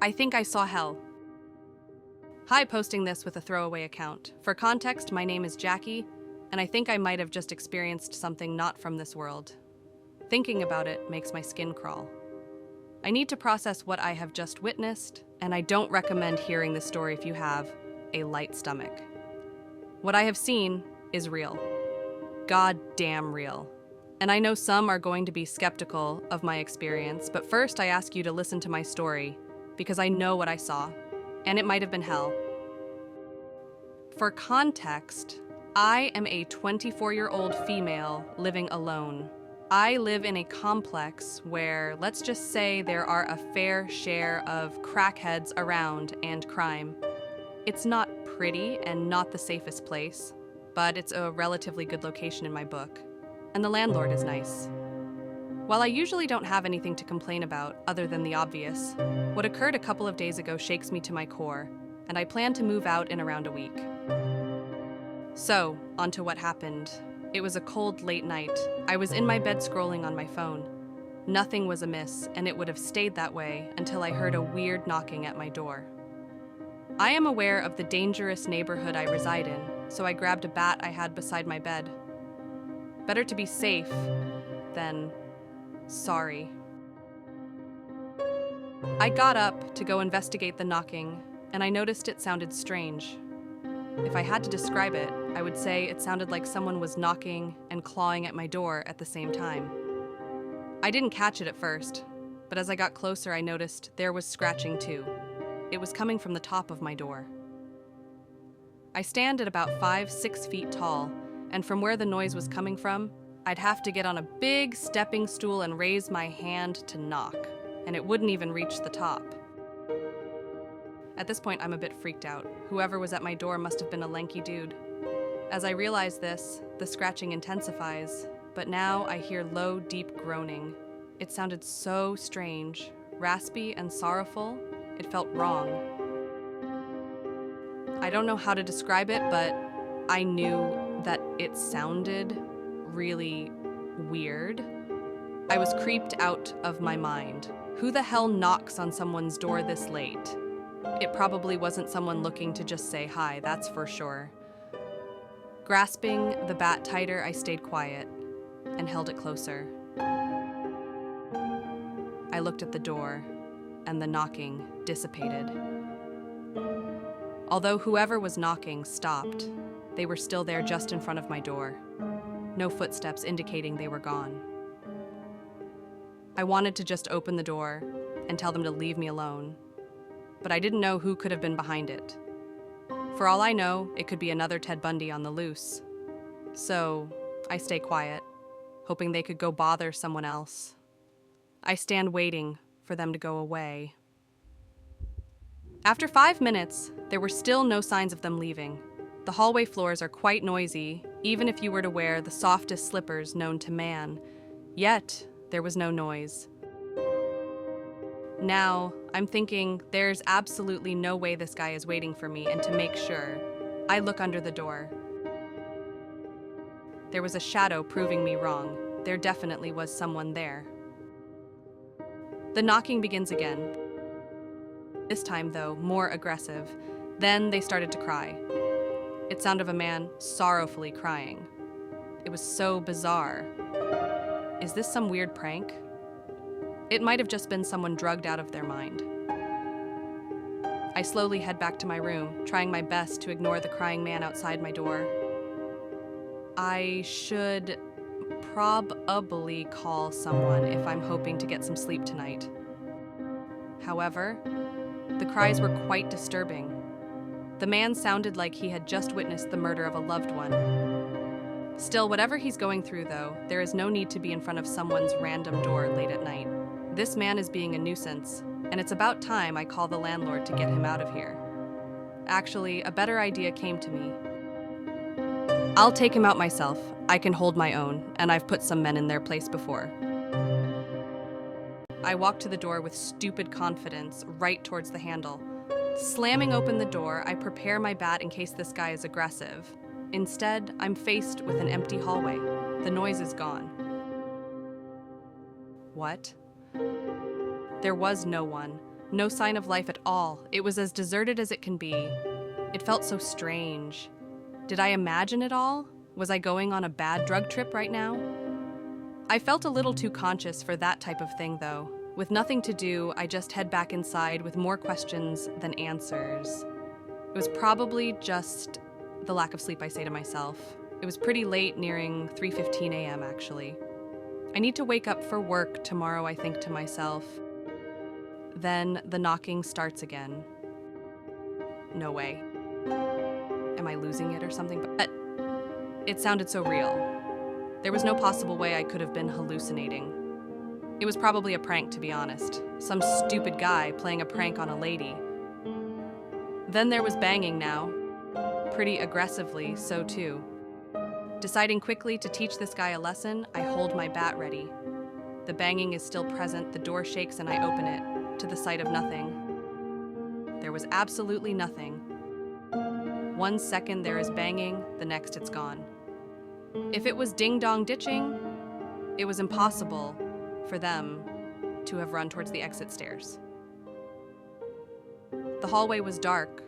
I think I saw hell. Hi, posting this with a throwaway account. For context, my name is Jackie, and I think I might have just experienced something not from this world. Thinking about it makes my skin crawl. I need to process what I have just witnessed, and I don't recommend hearing this story if you have a light stomach. What I have seen is real. Goddamn real. And I know some are going to be skeptical of my experience, but first I ask you to listen to my story, because I know what I saw, and it might have been hell. For context, I am a 24-year-old female living alone. I live in a complex where, let's just say, there are a fair share of crackheads around and crime. It's not pretty and not the safest place, but it's a relatively good location in my book. And the landlord is nice. While I usually don't have anything to complain about other than the obvious, what occurred a couple of days ago shakes me to my core, and I plan to move out in around a week. So, onto what happened. It was a cold, late night. I was in my bed scrolling on my phone. Nothing was amiss, and it would have stayed that way until I heard a weird knocking at my door. I am aware of the dangerous neighborhood I reside in, so I grabbed a bat I had beside my bed. Better to be safe than sorry. I got up to go investigate the knocking, and I noticed it sounded strange. If I had to describe it, I would say it sounded like someone was knocking and clawing at my door at the same time. I didn't catch it at first, but as I got closer, I noticed there was scratching too. It was coming from the top of my door. I stand at about 5-6 feet tall, and from where the noise was coming from, I'd have to get on a big stepping stool and raise my hand to knock, and it wouldn't even reach the top. At this point, I'm a bit freaked out. Whoever was at my door must have been a lanky dude. As I realize this, the scratching intensifies, but now I hear low, deep groaning. It sounded so strange, raspy and sorrowful. It felt wrong. I don't know how to describe it, but I knew that it sounded really weird. I was creeped out of my mind. Who the hell knocks on someone's door this late? It probably wasn't someone looking to just say hi, that's for sure. Grasping the bat tighter, I stayed quiet and held it closer. I looked at the door, and the knocking dissipated. Although whoever was knocking stopped, they were still there just in front of my door. No footsteps indicating they were gone. I wanted to just open the door and tell them to leave me alone, but I didn't know who could have been behind it. For all I know, it could be another Ted Bundy on the loose. So I stay quiet, hoping they could go bother someone else. I stand waiting for them to go away. After 5 minutes, there were still no signs of them leaving. The hallway floors are quite noisy, even if you were to wear the softest slippers known to man. Yet, there was no noise. Now, I'm thinking there's absolutely no way this guy is waiting for me, and to make sure, I look under the door. There was a shadow proving me wrong. There definitely was someone there. The knocking begins again. This time, though, more aggressive. Then they started to cry. It sounded of a man sorrowfully crying. It was so bizarre. Is this some weird prank? It might have just been someone drugged out of their mind. I slowly head back to my room, trying my best to ignore the crying man outside my door. I should probably call someone if I'm hoping to get some sleep tonight. However, the cries were quite disturbing. The man sounded like he had just witnessed the murder of a loved one. Still, whatever he's going through, though, there is no need to be in front of someone's random door late at night. This man is being a nuisance, and it's about time I call the landlord to get him out of here. Actually, a better idea came to me. I'll take him out myself. I can hold my own, and I've put some men in their place before. I walk to the door with stupid confidence, right towards the handle. Slamming open the door, I prepare my bat in case this guy is aggressive. Instead, I'm faced with an empty hallway. The noise is gone. What? There was no one. No sign of life at all. It was as deserted as it can be. It felt so strange. Did I imagine it all? Was I going on a bad drug trip right now? I felt a little too conscious for that type of thing, though. With nothing to do, I just head back inside with more questions than answers. It was probably just the lack of sleep, I say to myself. It was pretty late, nearing 3:15 a.m. actually. I need to wake up for work tomorrow, I think to myself. Then the knocking starts again. No way. Am I losing it or something? But it sounded so real. There was no possible way I could have been hallucinating. It was probably a prank, to be honest. Some stupid guy playing a prank on a lady. Then there was banging now. Pretty aggressively, so too. Deciding quickly to teach this guy a lesson, I hold my bat ready. The banging is still present, the door shakes and I open it, to the sight of nothing. There was absolutely nothing. 1 second there is banging, the next it's gone. If it was ding-dong ditching, it was impossible for them to have run towards the exit stairs. The hallway was dark,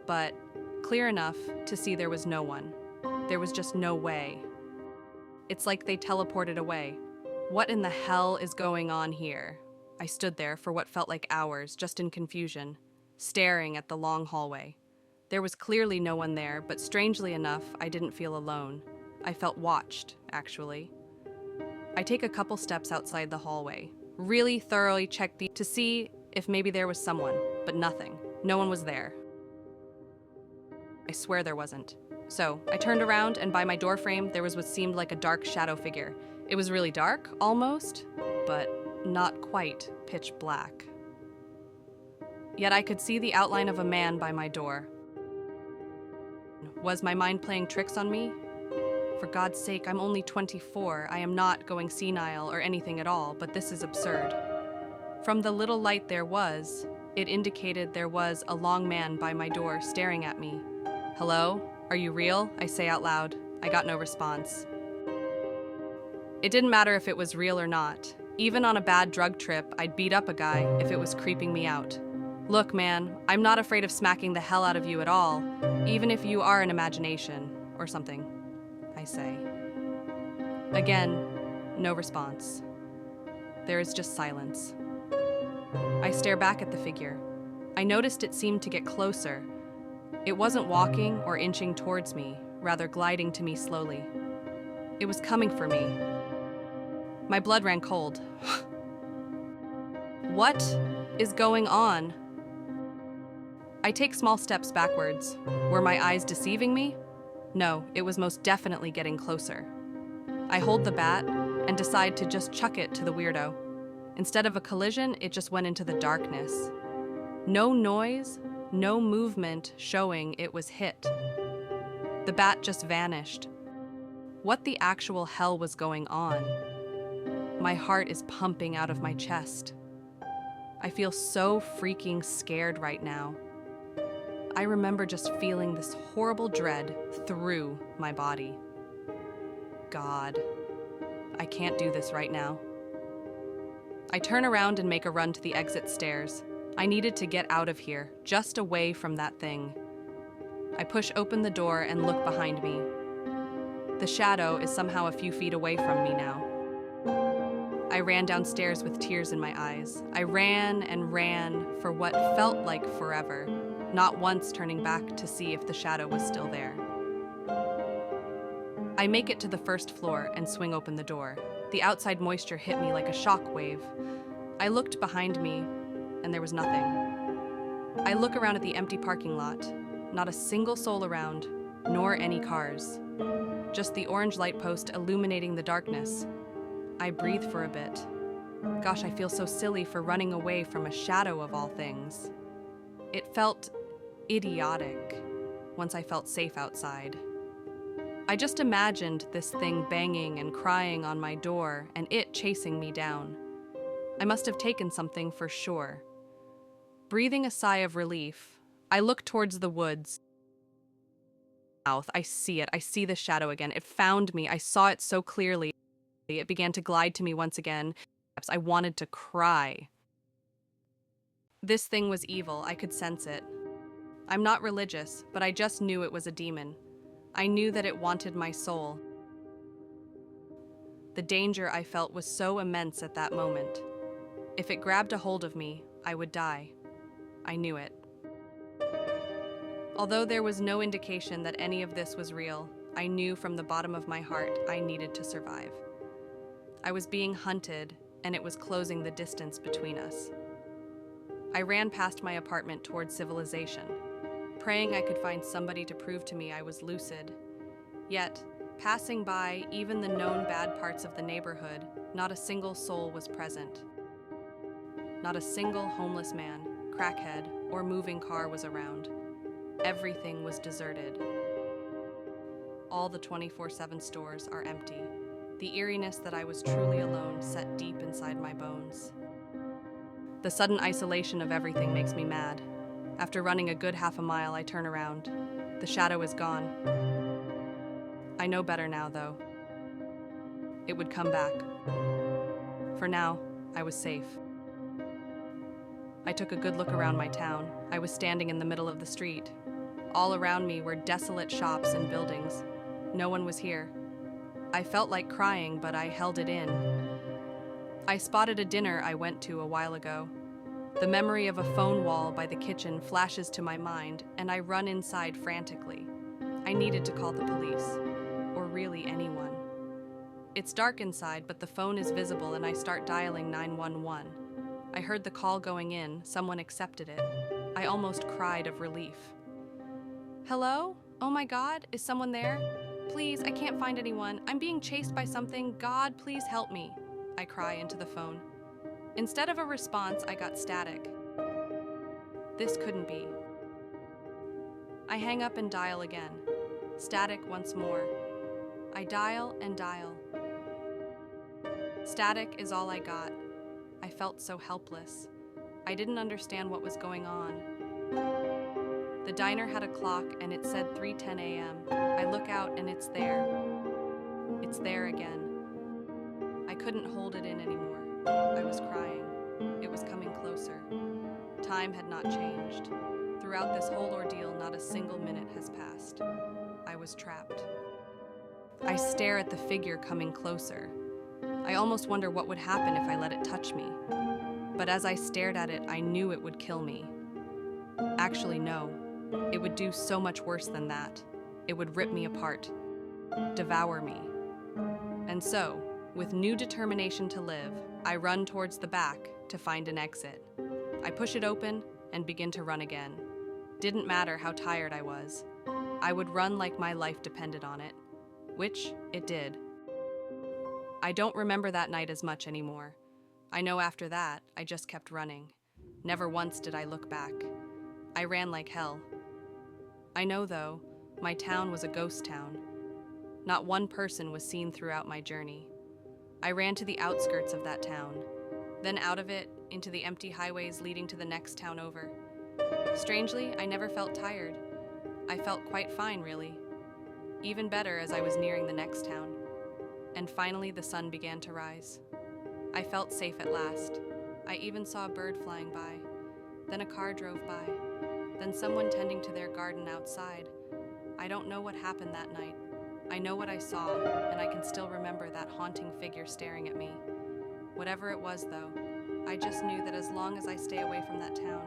but clear enough to see there was no one. There was just no way. It's like they teleported away. What in the hell is going on here? I stood there for what felt like hours, just in confusion, staring at the long hallway. There was clearly no one there, but strangely enough, I didn't feel alone. I felt watched, actually. I take a couple steps outside the hallway, really thoroughly check to see if maybe there was someone, but nothing. No one was there. I swear there wasn't. So I turned around, and by my doorframe, there was what seemed like a dark shadow figure. It was really dark, almost, but not quite pitch black. Yet I could see the outline of a man by my door. Was my mind playing tricks on me? For God's sake, I'm only 24. I am not going senile or anything at all, but this is absurd. From the little light there was, it indicated there was a long man by my door staring at me. Hello? Are you real? I say out loud. I got no response. It didn't matter if it was real or not. Even on a bad drug trip, I'd beat up a guy if it was creeping me out. Look, man, I'm not afraid of smacking the hell out of you at all, even if you are an imagination or something, I say. Again, no response. There is just silence. I stare back at the figure. I noticed it seemed to get closer. It wasn't walking or inching towards me, rather gliding to me slowly. It was coming for me. My blood ran cold. What is going on? I take small steps backwards. Were my eyes deceiving me? No, it was most definitely getting closer. I hold the bat and decide to just chuck it to the weirdo. Instead of a collision, it just went into the darkness. No noise, no movement showing it was hit. The bat just vanished. What the actual hell was going on? My heart is pumping out of my chest. I feel so freaking scared right now. I remember just feeling this horrible dread through my body. God, I can't do this right now. I turn around and make a run to the exit stairs. I needed to get out of here, just away from that thing. I push open the door and look behind me. The shadow is somehow a few feet away from me now. I ran downstairs with tears in my eyes. I ran and ran for what felt like forever, not once turning back to see if the shadow was still there. I make it to the first floor and swing open the door. The outside moisture hit me like a shock wave. I looked behind me, and there was nothing. I look around at the empty parking lot. Not a single soul around, nor any cars. Just the orange light post illuminating the darkness. I breathe for a bit. Gosh, I feel so silly for running away from a shadow of all things. It felt idiotic once I felt safe outside. I just imagined this thing banging and crying on my door and it chasing me down. I must have taken something for sure. Breathing a sigh of relief, I look towards the woods. I see it. I see the shadow again. It found me. I saw it so clearly. It began to glide to me once again. I wanted to cry. This thing was evil, I could sense it. I'm not religious, but I just knew it was a demon. I knew that it wanted my soul. The danger I felt was so immense at that moment. If it grabbed a hold of me, I would die. I knew it. Although there was no indication that any of this was real, I knew from the bottom of my heart I needed to survive. I was being hunted, and it was closing the distance between us. I ran past my apartment towards civilization, praying I could find somebody to prove to me I was lucid. Yet, passing by even the known bad parts of the neighborhood, not a single soul was present. Not a single homeless man, crackhead, or moving car was around. Everything was deserted. All the 24/7 stores are empty. The eeriness that I was truly alone set deep inside my bones. The sudden isolation of everything makes me mad. After running a good half a mile, I turn around. The shadow is gone. I know better now, though. It would come back. For now, I was safe. I took a good look around my town. I was standing in the middle of the street. All around me were desolate shops and buildings. No one was here. I felt like crying, but I held it in. I spotted a dinner I went to a while ago. The memory of a phone wall by the kitchen flashes to my mind, and I run inside frantically. I needed to call the police, or really anyone. It's dark inside, but the phone is visible, and I start dialing 911. I heard the call going in, someone accepted it. I almost cried of relief. Hello? Oh my God, is someone there? Please, I can't find anyone. I'm being chased by something. God, please help me. I cry into the phone. Instead of a response, I got static. This couldn't be. I hang up and dial again. Static once more. I dial and dial. Static is all I got. I felt so helpless. I didn't understand what was going on. The diner had a clock and it said 3:10 a.m. I look out and it's there. It's there again. I couldn't hold it in anymore. I was crying. It was coming closer. Time had not changed. Throughout this whole ordeal, not a single minute has passed. I was trapped. I stare at the figure coming closer. I almost wonder what would happen if I let it touch me. But as I stared at it, I knew it would kill me. Actually, no. It would do so much worse than that. It would rip me apart, devour me. And so, with new determination to live, I run towards the back to find an exit. I push it open and begin to run again. Didn't matter how tired I was. I would run like my life depended on it, which it did. I don't remember that night as much anymore. I know after that, I just kept running. Never once did I look back. I ran like hell. I know, though, my town was a ghost town. Not one person was seen throughout my journey. I ran to the outskirts of that town, then out of it into the empty highways leading to the next town over. Strangely, I never felt tired. I felt quite fine, really. Even better as I was nearing the next town. And finally, the sun began to rise. I felt safe at last. I even saw a bird flying by. Then a car drove by. Then someone tending to their garden outside. I don't know what happened that night. I know what I saw, and I can still remember that haunting figure staring at me. Whatever it was, though, I just knew that as long as I stay away from that town,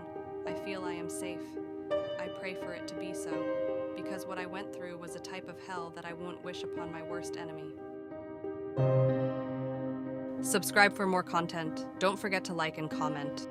I feel I am safe. I pray for it to be so, because what I went through was a type of hell that I won't wish upon my worst enemy. Subscribe for more content. Don't forget to like and comment.